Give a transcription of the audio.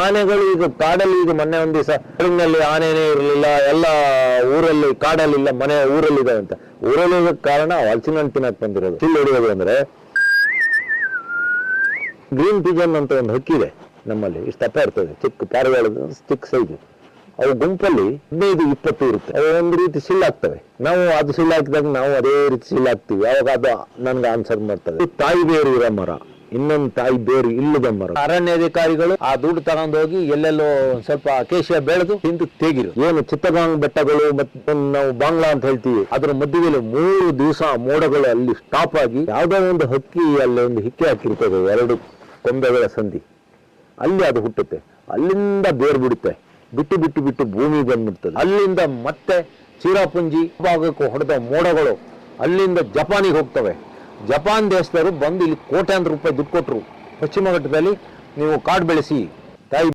ಆನೆಗಳು ಈಗ ಕಾಡಲ್ಲಿ ಈಗ ಮೊನ್ನೆ ಒಂದ್ ದಿವಸ ನಲ್ಲಿ ಆನೆನೇ ಇರಲಿಲ್ಲ, ಎಲ್ಲ ಊರಲ್ಲಿ ಕಾಡಲ್ಲಿಲ್ಲ, ಮನೆ ಊರಲ್ಲಿ ಇದೆ ಅಂತ. ಊರಲ್ಲಿ ಕಾರಣ ಹಲಸಿನ ಹಣ್ಣು ತಿನ್ನಕ್ ಬಂದಿರೋದು. ಸಿಲ್ ಹೊಡೆಯೋದು ಅಂದ್ರೆ ಗ್ರೀನ್ ಪಿಜನ್ ಅಂತ ಒಂದು ಹಕ್ಕಿದೆ ನಮ್ಮಲ್ಲಿ, ಇಷ್ಟು ದಪ್ಪ ಇರ್ತದೆ, ಚಿಕ್ಕ ಪಾರಿವಾಳದ ಚಿಕ್ಕ ಸೈಜು. ಅವು ಗುಂಪಲ್ಲಿ 15-20 ಇರುತ್ತೆ. ಅವು ಒಂದು ರೀತಿ ಸಿಲ್ಲಾಗ್ತವೆ. ನಾವು ಅದು ಸಿಲ್ಲಾಕಿದಾಗ ನಾವು ಅದೇ ರೀತಿ ಸಿಲ್ಲಾಕ್ತಿವಿ. ಯಾವಾಗ ಅದು ನನ್ಗೆ ಆನ್ಸರ್ ಮಾಡ್ತದೆ. ತಾಯಿ ಬೇರು ಇರೋ ಮರ, ಇನ್ನೊಂದು ತಾಯಿ ಬೇರು ಇಲ್ಲದ ಮರ. ಅರಣ್ಯಾಧಿಕಾರಿಗಳು ಆ ದುಡ್ಡು ತಗೊಂಡೋಗಿ ಎಲ್ಲೆಲ್ಲೋ ಸ್ವಲ್ಪ ಅಕೇಶಿಯ ಬೆಳೆದು ತಿಂದು ತೆಗಿರು. ಏನು ಚಿತ್ತಗಾಂಗ್ ಬೆಟ್ಟಗಳು ಮತ್ತೆ ನಾವು ಬಾಂಗ್ಲಾ ಅಂತ ಹೇಳ್ತೀವಿ, ಅದ್ರ ಮಧ್ಯದಲ್ಲಿ 3 ದಿವಸ ಮೋಡಗಳು ಅಲ್ಲಿ ಸ್ಟಾಪ್ ಆಗಿ ಯಾವುದೋ ಒಂದು ಹಕ್ಕಿ ಅಲ್ಲಿ ಒಂದು ಹಿಕ್ಕಿ ಹಾಕಿರ್ತದೆ, 2 ಕೊಂಬೆಗಳ ಸಂಧಿ, ಅಲ್ಲಿ ಅದು ಹುಟ್ಟುತ್ತೆ. ಅಲ್ಲಿಂದ ಬೇರು ಬಿಡುತ್ತೆ, ಬಿಟ್ಟು ಭೂಮಿ ಬಂದ್ಬಿಡ್ತದೆ. ಅಲ್ಲಿಂದ ಮತ್ತೆ ಚಿರಾಪುಂಜಿ ಭಾಗಕ್ಕೂ ಹೊಡೆದ ಮೋಡಗಳು ಅಲ್ಲಿಂದ ಜಪಾನಿಗೆ ಹೋಗ್ತವೆ. ಜಪಾನ್ ದೇಶದವರು ಬಂದು ಇಲ್ಲಿ ಕೋಟ್ಯಾಂತರ ರೂಪಾಯಿ ದುಡ್ಡು ಕೊಟ್ಟರು. ಪಶ್ಚಿಮ ಘಟ್ಟದಲ್ಲಿ ನೀವು ಕಾಡು ಬೆಳೆಸಿ